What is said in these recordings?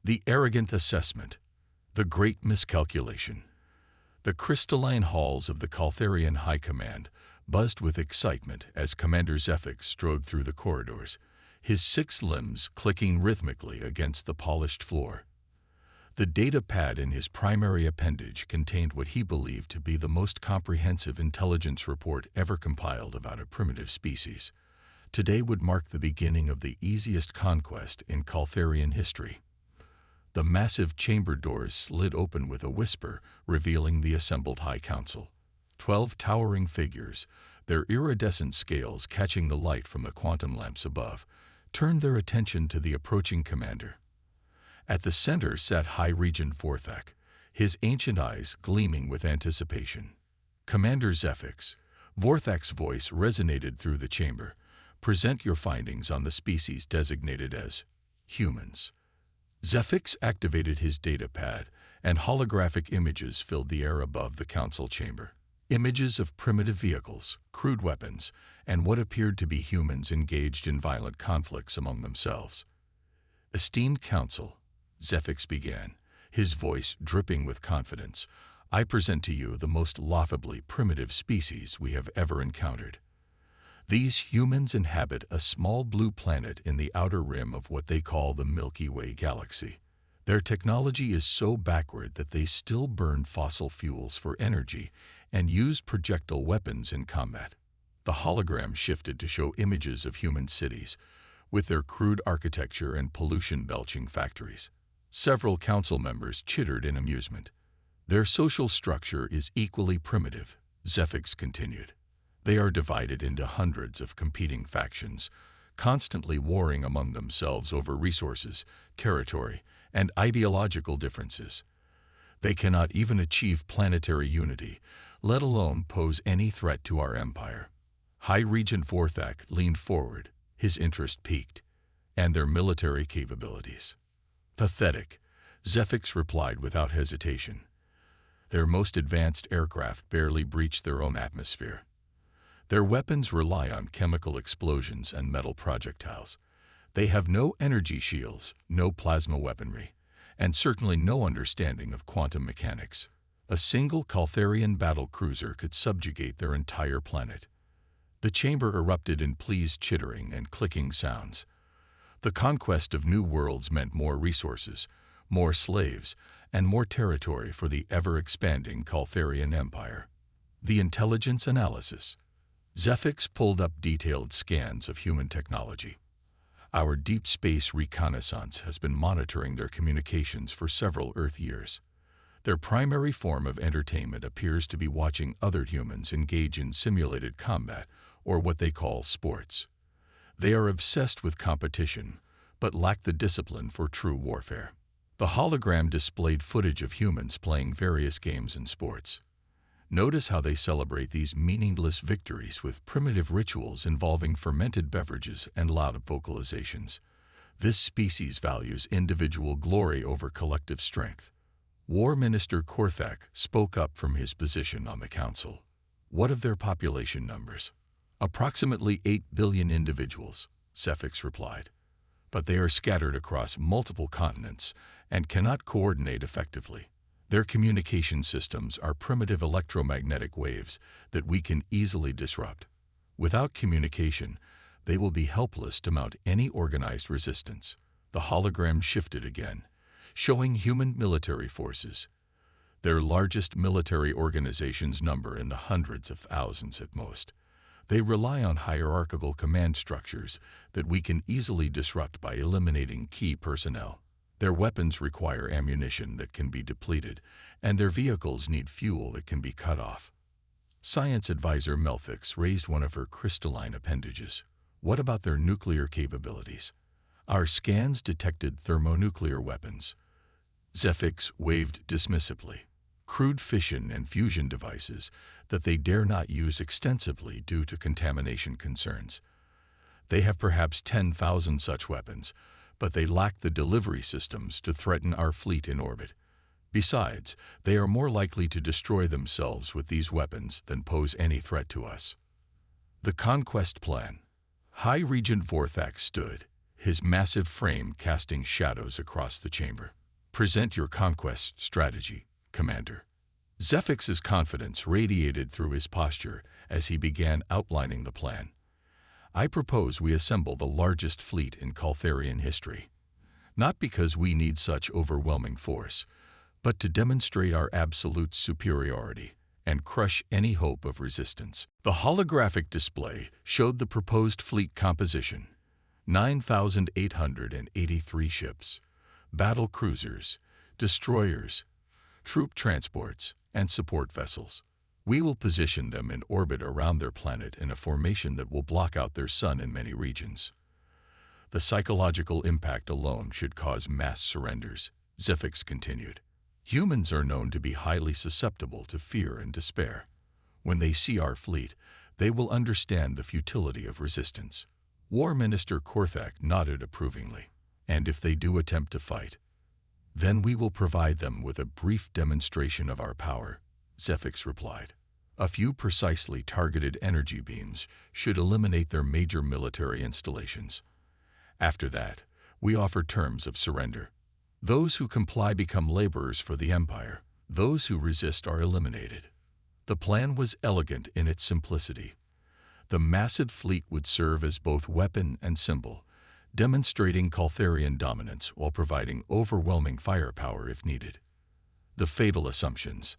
The arrogant assessment. The great miscalculation. The crystalline halls of the Caltharian High Command buzzed with excitement as Commander Zefix strode through the corridors, his 6 limbs clicking rhythmically against the polished floor. The data pad in his primary appendage contained what he believed to be the most comprehensive intelligence report ever compiled about a primitive species. Today would mark the beginning of the easiest conquest in Caltharian history. The massive chamber doors slid open with a whisper, revealing the assembled High Council. 12 towering figures, their iridescent scales catching the light from the quantum lamps above, turned their attention to the approaching commander. At the center sat High Regent Vorthak, his ancient eyes gleaming with anticipation. "Commander Zefix," Vorthak's voice resonated through the chamber, "present your findings on the species designated as humans." Zefix activated his data pad, and holographic images filled the air above the council chamber. Images of primitive vehicles, crude weapons, and what appeared to be humans engaged in violent conflicts among themselves. "Esteemed Council," Zefix began, his voice dripping with confidence, "I present to you the most laughably primitive species we have ever encountered. These humans inhabit a small blue planet in the outer rim of what they call the Milky Way galaxy. Their technology is so backward that they still burn fossil fuels for energy and use projectile weapons in combat." The hologram shifted to show images of human cities, with their crude architecture and pollution-belching factories. Several council members chittered in amusement. "Their social structure is equally primitive," Zefix continued. "They are divided into hundreds of competing factions, constantly warring among themselves over resources, territory, and ideological differences. They cannot even achieve planetary unity, let alone pose any threat to our empire." High Regent Vorthak leaned forward, his interest piqued. "And their military capabilities?" "Pathetic," Zefix replied without hesitation. "Their most advanced aircraft barely breach their own atmosphere. Their weapons rely on chemical explosions and metal projectiles. They have no energy shields, no plasma weaponry, and certainly no understanding of quantum mechanics. A single Caltharian battle cruiser could subjugate their entire planet." The chamber erupted in pleased chittering and clicking sounds. The conquest of new worlds meant more resources, more slaves, and more territory for the ever-expanding Caltharian Empire. The intelligence analysis. Zefix pulled up detailed scans of human technology. "Our deep space reconnaissance has been monitoring their communications for several Earth years. Their primary form of entertainment appears to be watching other humans engage in simulated combat, or what they call sports. They are obsessed with competition, but lack the discipline for true warfare." The hologram displayed footage of humans playing various games and sports. "Notice how they celebrate these meaningless victories with primitive rituals involving fermented beverages and loud vocalizations. This species values individual glory over collective strength." War Minister Korthak spoke up from his position on the council. "What of their population numbers?" "Approximately 8 billion individuals," Zefix replied. "But they are scattered across multiple continents and cannot coordinate effectively. Their communication systems are primitive electromagnetic waves that we can easily disrupt. Without communication, they will be helpless to mount any organized resistance." The hologram shifted again, showing human military forces. "Their largest military organizations number in the hundreds of thousands at most. They rely on hierarchical command structures that we can easily disrupt by eliminating key personnel. Their weapons require ammunition that can be depleted, and their vehicles need fuel that can be cut off." Science advisor Melthix raised one of her crystalline appendages. "What about their nuclear capabilities?" "Our scans detected thermonuclear weapons." Zefix waved dismissively. "Crude fission and fusion devices that they dare not use extensively due to contamination concerns. They have perhaps 10,000 such weapons, but they lack the delivery systems to threaten our fleet in orbit. Besides, they are more likely to destroy themselves with these weapons than pose any threat to us." The conquest plan. High Regent Vorthak stood, his massive frame casting shadows across the chamber. "Present your conquest strategy, Commander." Zephix's confidence radiated through his posture as he began outlining the plan. "I propose we assemble the largest fleet in Caltharian history, not because we need such overwhelming force, but to demonstrate our absolute superiority and crush any hope of resistance." The holographic display showed the proposed fleet composition: 9,883 ships, battle cruisers, destroyers, troop transports, and support vessels. We will position them in orbit around their planet in a formation that will block out their sun in many regions. The psychological impact alone should cause mass surrenders, Zephix continued. Humans are known to be highly susceptible to fear and despair. When they see our fleet, they will understand the futility of resistance. War Minister Korthak nodded approvingly. "And if they do attempt to fight, then we will provide them with a brief demonstration of our power," Zephix replied. "A few precisely targeted energy beams should eliminate their major military installations. After that, we offer terms of surrender. Those who comply become laborers for the Empire. Those who resist are eliminated." The plan was elegant in its simplicity. The massive fleet would serve as both weapon and symbol, demonstrating Caltharian dominance while providing overwhelming firepower if needed. The fatal assumptions.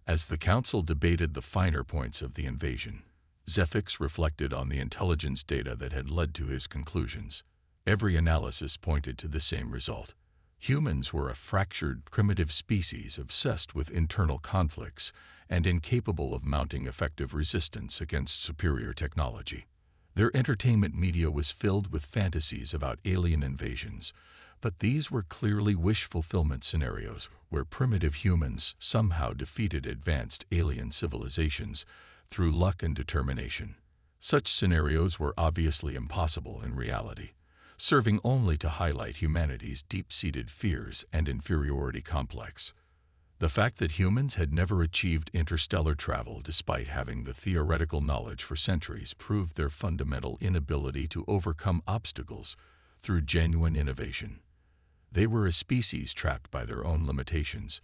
As the Council debated the finer points of the invasion, Zephix reflected on the intelligence data that had led to his conclusions. Every analysis pointed to the same result. Humans were a fractured, primitive species obsessed with internal conflicts and incapable of mounting effective resistance against superior technology. Their entertainment media was filled with fantasies about alien invasions, but these were clearly wish-fulfillment scenarios where primitive humans somehow defeated advanced alien civilizations through luck and determination. Such scenarios were obviously impossible in reality, serving only to highlight humanity's deep-seated fears and inferiority complex. The fact that humans had never achieved interstellar travel despite having the theoretical knowledge for centuries proved their fundamental inability to overcome obstacles through genuine innovation. They were a species trapped by their own limitations,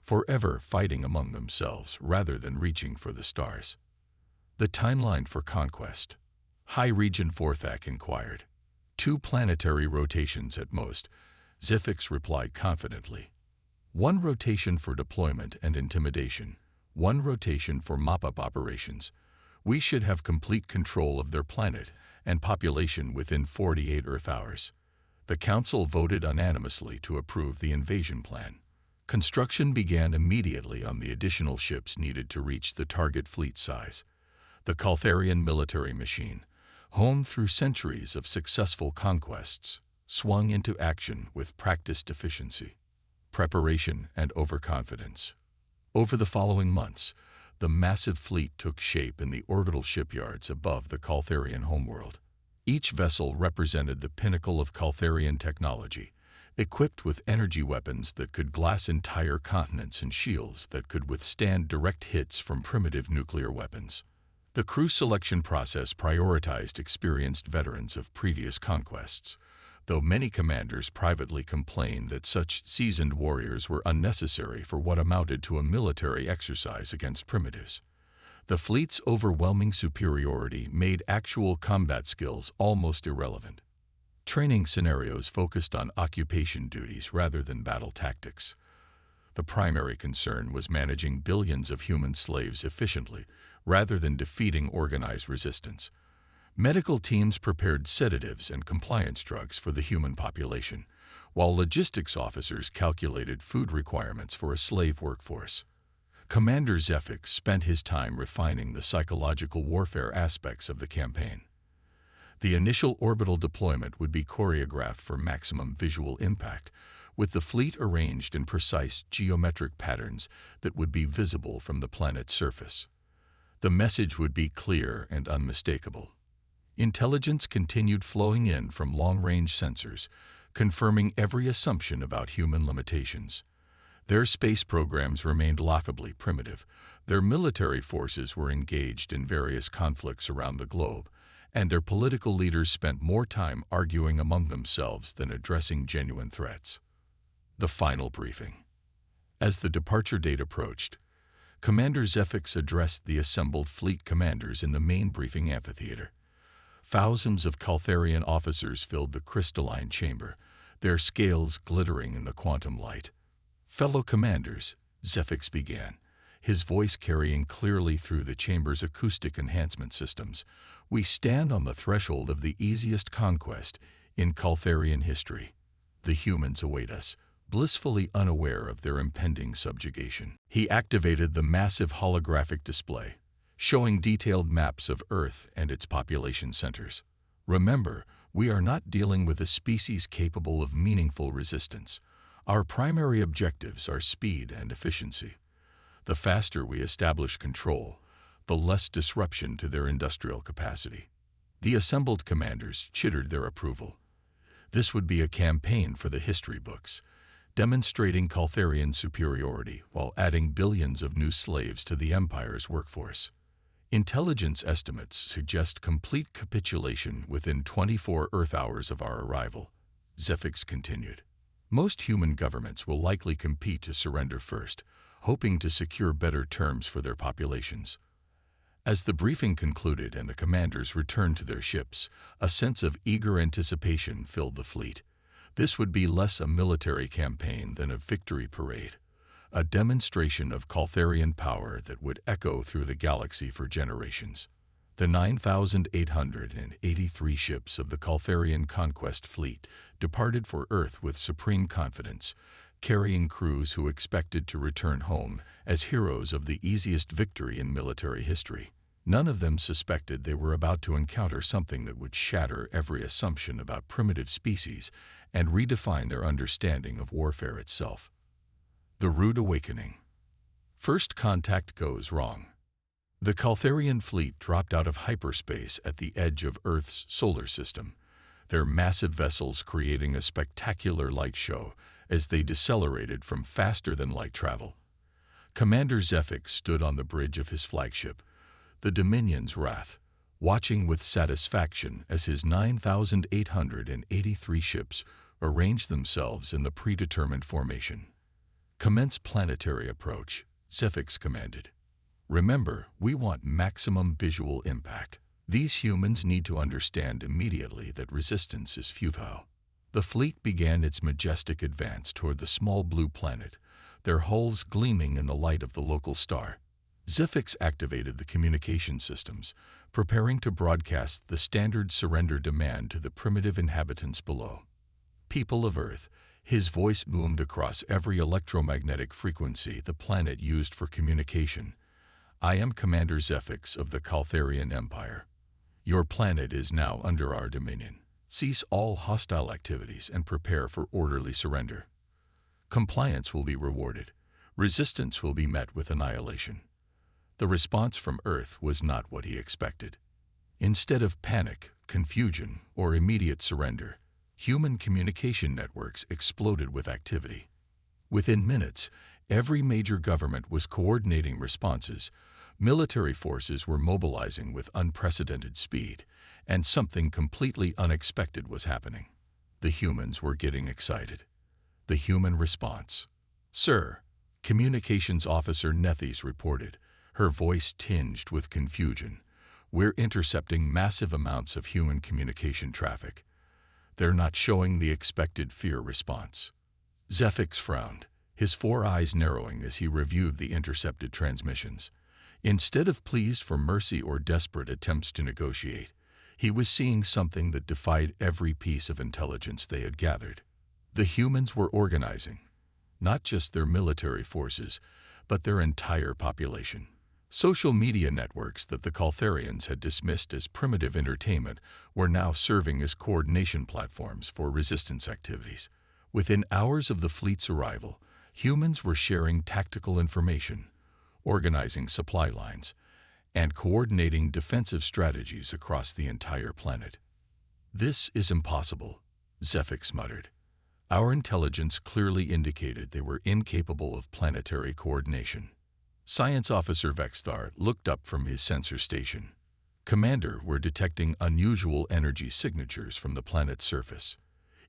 forever fighting among themselves rather than reaching for the stars. The timeline for conquest. High Regent Vorthak inquired. 2 planetary rotations at most, Zephix replied confidently. 1 rotation for deployment and intimidation, 1 rotation for mop-up operations. We should have complete control of their planet and population within 48 Earth hours. The Council voted unanimously to approve the invasion plan. Construction began immediately on the additional ships needed to reach the target fleet size. The Caltharian military machine, honed through centuries of successful conquests, swung into action with practiced efficiency, preparation, and overconfidence. Over the following months, the massive fleet took shape in the orbital shipyards above the Caltharian homeworld. Each vessel represented the pinnacle of Caltharian technology, equipped with energy weapons that could glass entire continents and shields that could withstand direct hits from primitive nuclear weapons. The crew selection process prioritized experienced veterans of previous conquests, though many commanders privately complained that such seasoned warriors were unnecessary for what amounted to a military exercise against primitives. The fleet's overwhelming superiority made actual combat skills almost irrelevant. Training scenarios focused on occupation duties rather than battle tactics. The primary concern was managing billions of human slaves efficiently, rather than defeating organized resistance. Medical teams prepared sedatives and compliance drugs for the human population, while logistics officers calculated food requirements for a slave workforce. Commander Zephix spent his time refining the psychological warfare aspects of the campaign. The initial orbital deployment would be choreographed for maximum visual impact, with the fleet arranged in precise geometric patterns that would be visible from the planet's surface. The message would be clear and unmistakable. Intelligence continued flowing in from long-range sensors, confirming every assumption about human limitations. Their space programs remained laughably primitive. Their military forces were engaged in various conflicts around the globe, and their political leaders spent more time arguing among themselves than addressing genuine threats. The final briefing. As the departure date approached, Commander Zefix addressed the assembled fleet commanders in the main briefing amphitheater. Thousands of Caltharian officers filled the crystalline chamber, their scales glittering in the quantum light. "Fellow commanders," Zefix began, his voice carrying clearly through the chamber's acoustic enhancement systems, "we stand on the threshold of the easiest conquest in Caltharian history. The humans await us, blissfully unaware of their impending subjugation." He activated the massive holographic display, showing detailed maps of Earth and its population centers. "Remember, we are not dealing with a species capable of meaningful resistance. Our primary objectives are speed and efficiency. The faster we establish control, the less disruption to their industrial capacity." The assembled commanders chittered their approval. This would be a campaign for the history books, demonstrating Caltharian superiority while adding billions of new slaves to the Empire's workforce. "Intelligence estimates suggest complete capitulation within 24 Earth hours of our arrival," Zefix continued. "Most human governments will likely compete to surrender first, hoping to secure better terms for their populations." As the briefing concluded and the commanders returned to their ships, a sense of eager anticipation filled the fleet. This would be less a military campaign than a victory parade, a demonstration of Caltharian power that would echo through the galaxy for generations. The 9,883 ships of the Caltharian conquest fleet departed for Earth with supreme confidence, carrying crews who expected to return home as heroes of the easiest victory in military history. None of them suspected they were about to encounter something that would shatter every assumption about primitive species and redefine their understanding of warfare itself. The Rude Awakening. First contact goes wrong. The Caltharian fleet dropped out of hyperspace at the edge of Earth's solar system, their massive vessels creating a spectacular light show as they decelerated from faster-than-light travel. Commander Zefix stood on the bridge of his flagship, the Dominion's Wrath, watching with satisfaction as his 9,883 ships arranged themselves in the predetermined formation. "Commence planetary approach," Zefix commanded. "Remember, we want maximum visual impact. These humans need to understand immediately that resistance is futile." The fleet began its majestic advance toward the small blue planet, their hulls gleaming in the light of the local star. Zefix activated the communication systems, preparing to broadcast the standard surrender demand to the primitive inhabitants below. "People of Earth," his voice boomed across every electromagnetic frequency the planet used for communication, "I am Commander Zefix of the Caltharian Empire. Your planet is now under our dominion. Cease all hostile activities and prepare for orderly surrender. Compliance will be rewarded. Resistance will be met with annihilation." The response from Earth was not what he expected. Instead of panic, confusion, or immediate surrender, human communication networks exploded with activity. Within minutes, every major government was coordinating responses, military forces were mobilizing with unprecedented speed, and something completely unexpected was happening. The humans were getting excited. The human response. "Sir," Communications Officer Nethys reported, her voice tinged with confusion, "we're intercepting massive amounts of human communication traffic. They're not showing the expected fear response." Zefix frowned, his 4 eyes narrowing as he reviewed the intercepted transmissions. Instead of pleas for mercy or desperate attempts to negotiate, he was seeing something that defied every piece of intelligence they had gathered. The humans were organizing, not just their military forces, but their entire population. Social media networks that the Caltharians had dismissed as primitive entertainment were now serving as coordination platforms for resistance activities. Within hours of the fleet's arrival, humans were sharing tactical information, organizing supply lines, and coordinating defensive strategies across the entire planet. "This is impossible," Zefix muttered. "Our intelligence clearly indicated they were incapable of planetary coordination." Science Officer Vexthar looked up from his sensor station. Commander, we're detecting unusual energy signatures from the planet's surface.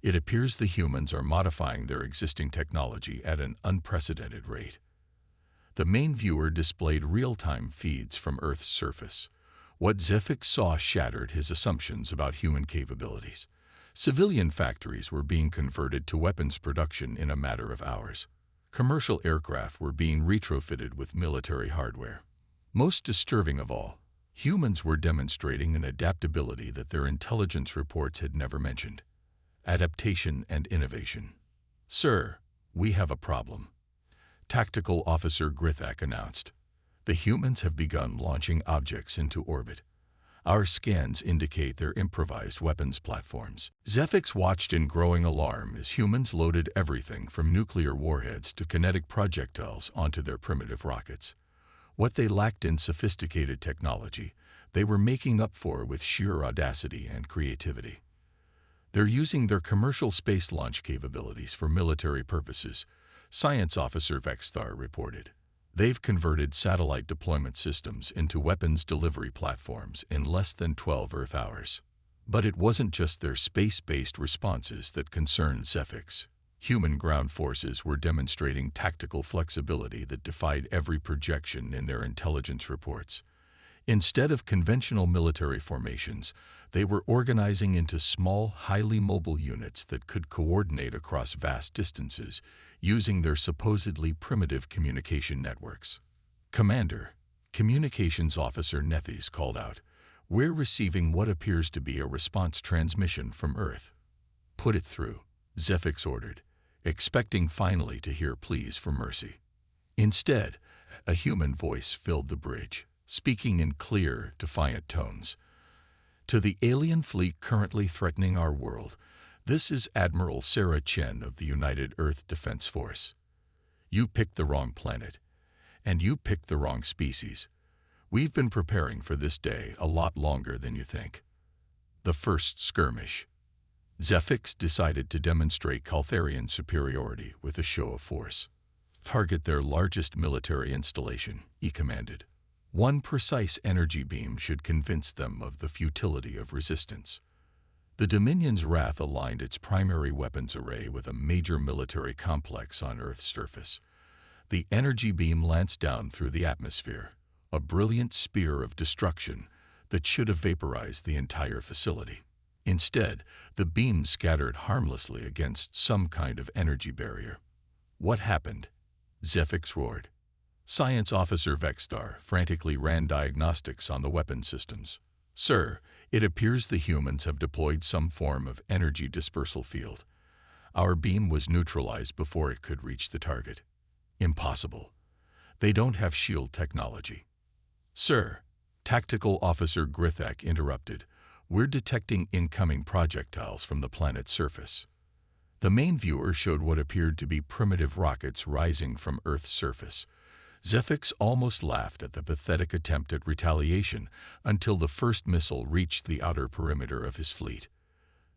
It appears the humans are modifying their existing technology at an unprecedented rate. The main viewer displayed real-time feeds from Earth's surface. What Zefix saw shattered his assumptions about human capabilities. Civilian factories were being converted to weapons production in a matter of hours. Commercial aircraft were being retrofitted with military hardware. Most disturbing of all, humans were demonstrating an adaptability that their intelligence reports had never mentioned. Adaptation and innovation. Sir, we have a problem. Tactical Officer Grithak announced. The humans have begun launching objects into orbit. Our scans indicate they're improvised weapons platforms. Zefix watched in growing alarm as humans loaded everything from nuclear warheads to kinetic projectiles onto their primitive rockets. What they lacked in sophisticated technology, they were making up for with sheer audacity and creativity. They're using their commercial space launch capabilities for military purposes, Science Officer Vexthar reported. They've converted satellite deployment systems into weapons delivery platforms in less than 12 Earth hours. But it wasn't just their space-based responses that concerned Zefix. Human ground forces were demonstrating tactical flexibility that defied every projection in their intelligence reports. Instead of conventional military formations, they were organizing into small, highly mobile units that could coordinate across vast distances, using their supposedly primitive communication networks. Commander, Communications Officer Nethys called out, "We're receiving what appears to be a response transmission from Earth." "Put it through," Zefix ordered, expecting finally to hear pleas for mercy. Instead, a human voice filled the bridge, speaking in clear, defiant tones. "To the alien fleet currently threatening our world, this is Admiral Sarah Chen of the United Earth Defense Force. You picked the wrong planet, and you picked the wrong species. We've been preparing for this day a lot longer than you think." The first skirmish. Zefix decided to demonstrate Caltharian superiority with a show of force. "Target their largest military installation," he commanded. "One precise energy beam should convince them of the futility of resistance." The Dominion's wrath aligned its primary weapons array with a major military complex on Earth's surface. The energy beam lanced down through the atmosphere, a brilliant spear of destruction that should have vaporized the entire facility. Instead, the beam scattered harmlessly against some kind of energy barrier. "What happened?" Zefix roared. Science Officer Vexthar frantically ran diagnostics on the weapon systems. "Sir, it appears the humans have deployed some form of energy dispersal field. Our beam was neutralized before it could reach the target." "Impossible. They don't have shield technology." "Sir," Tactical Officer Grithak interrupted, "we're detecting incoming projectiles from the planet's surface." The main viewer showed what appeared to be primitive rockets rising from Earth's surface. Zefix almost laughed at the pathetic attempt at retaliation until the first missile reached the outer perimeter of his fleet.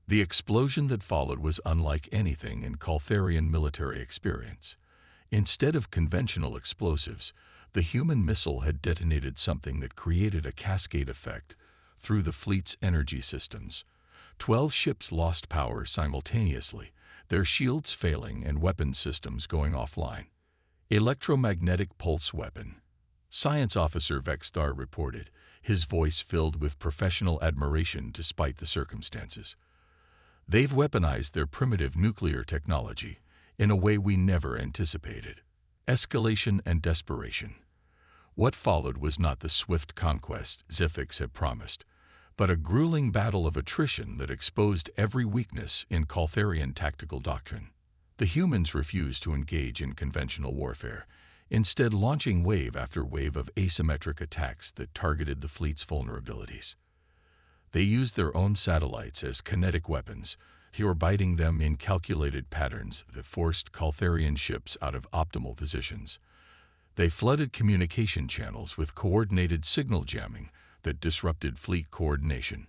The explosion that followed was unlike anything in Caltharian military experience. Instead of conventional explosives, the human missile had detonated something that created a cascade effect through the fleet's energy systems. 12 ships lost power simultaneously, their shields failing and weapon systems going offline. "Electromagnetic pulse weapon," Science Officer Vexthar reported, his voice filled with professional admiration despite the circumstances. "They've weaponized their primitive nuclear technology in a way we never anticipated." Escalation and desperation. What followed was not the swift conquest Zefix had promised, but a grueling battle of attrition that exposed every weakness in Caltharian tactical doctrine. The humans refused to engage in conventional warfare, instead launching wave after wave of asymmetric attacks that targeted the fleet's vulnerabilities. They used their own satellites as kinetic weapons, orbiting them in calculated patterns that forced Caltharian ships out of optimal positions. They flooded communication channels with coordinated signal jamming that disrupted fleet coordination.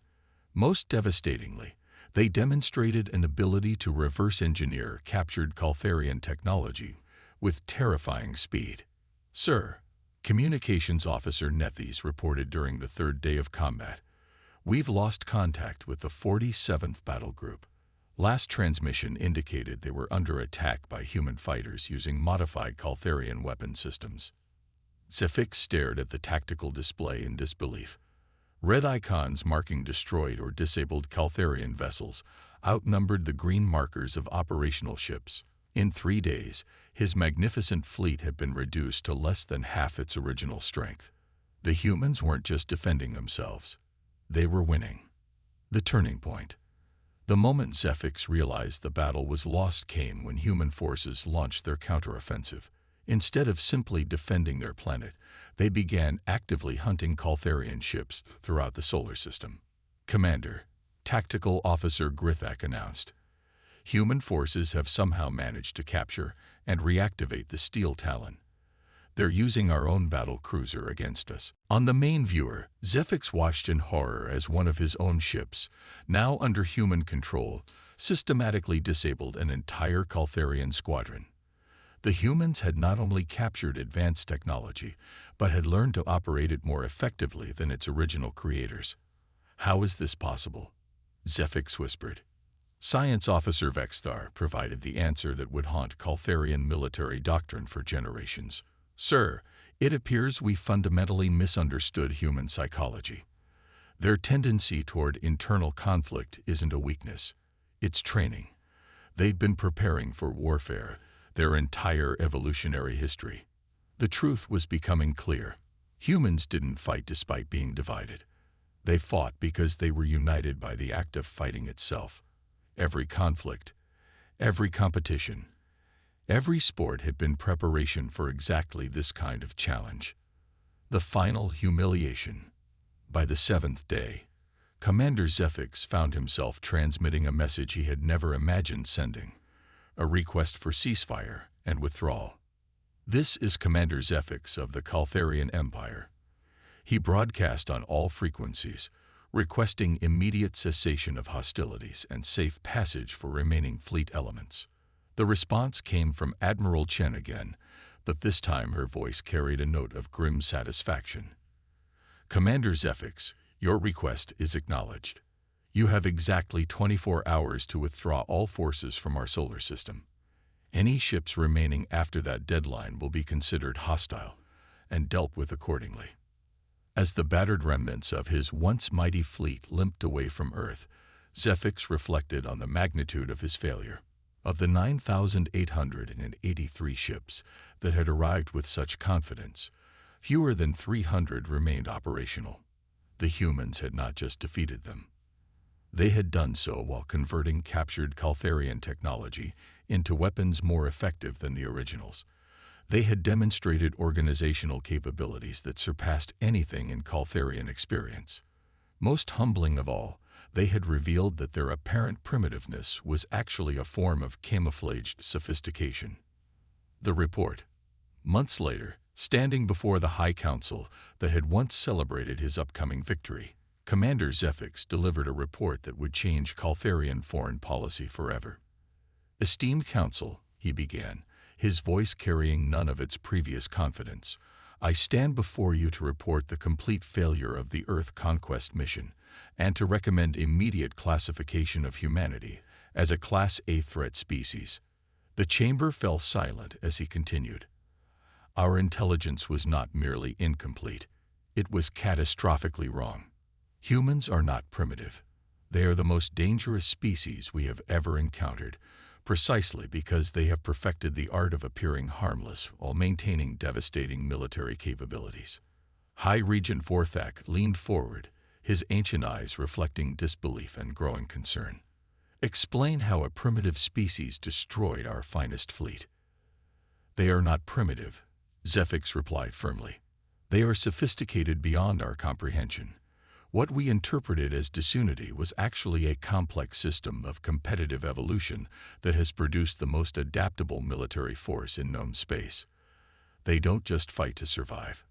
Most devastatingly, they demonstrated an ability to reverse engineer captured Caltharian technology with terrifying speed. "Sir," Communications Officer Nethes reported during the third day of combat. We've lost contact with the 47th Battle Group. Last transmission indicated they were under attack by human fighters using modified Caltharian weapon systems. Zefix stared at the tactical display in disbelief. Red icons marking destroyed or disabled Caltharian vessels outnumbered the green markers of operational ships. In 3 days, his magnificent fleet had been reduced to less than half its original strength. The humans weren't just defending themselves. They were winning. The turning point. The moment Zefix realized the battle was lost came when human forces launched their counteroffensive. Instead of simply defending their planet, they began actively hunting Caltharian ships throughout the solar system. Commander, Tactical Officer Grithak announced, human forces have somehow managed to capture and reactivate the Steel Talon. They're using our own battle cruiser against us. On the main viewer, Zefix watched in horror as one of his own ships, now under human control, systematically disabled an entire Caltharian squadron. The humans had not only captured advanced technology, but had learned to operate it more effectively than its original creators. How is this possible? Zefix whispered. Science Officer Vexthar provided the answer that would haunt Caltharian military doctrine for generations. Sir, it appears we fundamentally misunderstood human psychology. Their tendency toward internal conflict isn't a weakness. It's training. They've been preparing for warfare their entire evolutionary history. The truth was becoming clear. Humans didn't fight despite being divided. They fought because they were united by the act of fighting itself. Every conflict, every competition, every sport had been preparation for exactly this kind of challenge. The final humiliation. By the 7th day, Commander Zefix found himself transmitting a message he had never imagined sending, a request for ceasefire and withdrawal. This is Commander Zefix of the Caltharian Empire. He broadcast on all frequencies, requesting immediate cessation of hostilities and safe passage for remaining fleet elements. The response came from Admiral Chen again, but this time her voice carried a note of grim satisfaction. Commander Zefix, your request is acknowledged. You have exactly 24 hours to withdraw all forces from our solar system. Any ships remaining after that deadline will be considered hostile and dealt with accordingly. As the battered remnants of his once mighty fleet limped away from Earth, Zefix reflected on the magnitude of his failure. Of the 9,883 ships that had arrived with such confidence, fewer than 300 remained operational. The humans had not just defeated them. They had done so while converting captured Caltharian technology into weapons more effective than the originals. They had demonstrated organizational capabilities that surpassed anything in Caltharian experience. Most humbling of all, they had revealed that their apparent primitiveness was actually a form of camouflaged sophistication. The report. Months later, standing before the High Council that had once celebrated his upcoming victory, Commander Zefix delivered a report that would change Caltharian foreign policy forever. Esteemed Council, he began, his voice carrying none of its previous confidence, I stand before you to report the complete failure of the Earth conquest mission and to recommend immediate classification of humanity as a Class A threat species. The chamber fell silent as he continued. Our intelligence was not merely incomplete, it was catastrophically wrong. Humans are not primitive. They are the most dangerous species we have ever encountered, precisely because they have perfected the art of appearing harmless while maintaining devastating military capabilities. High Regent Vorthak leaned forward, his ancient eyes reflecting disbelief and growing concern. Explain how a primitive species destroyed our finest fleet. They are not primitive, Zefix replied firmly. They are sophisticated beyond our comprehension. What we interpreted as disunity was actually a complex system of competitive evolution that has produced the most adaptable military force in known space. They don't just fight to survive.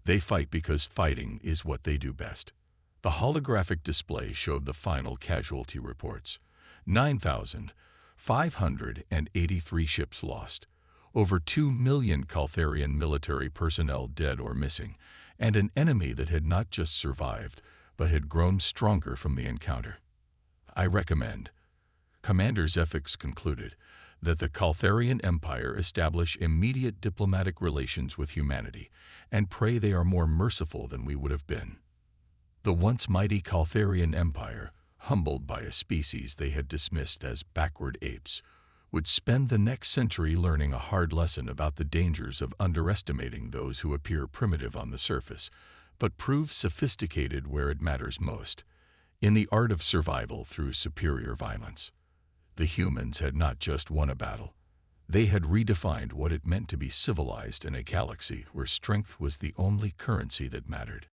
They fight because fighting is what they do best. The holographic display showed the final casualty reports. 9,583 ships lost, over 2 million Caltharian military personnel dead or missing, and an enemy that had not just survived, but had grown stronger from the encounter. I recommend, Commander Zefix concluded, that the Caltharian Empire establish immediate diplomatic relations with humanity, and pray they are more merciful than we would have been. The once mighty Caltharian Empire, humbled by a species they had dismissed as backward apes, would spend the next century learning a hard lesson about the dangers of underestimating those who appear primitive on the surface, but prove sophisticated where it matters most, in the art of survival through superior violence. The humans had not just won a battle. They had redefined what it meant to be civilized in a galaxy where strength was the only currency that mattered.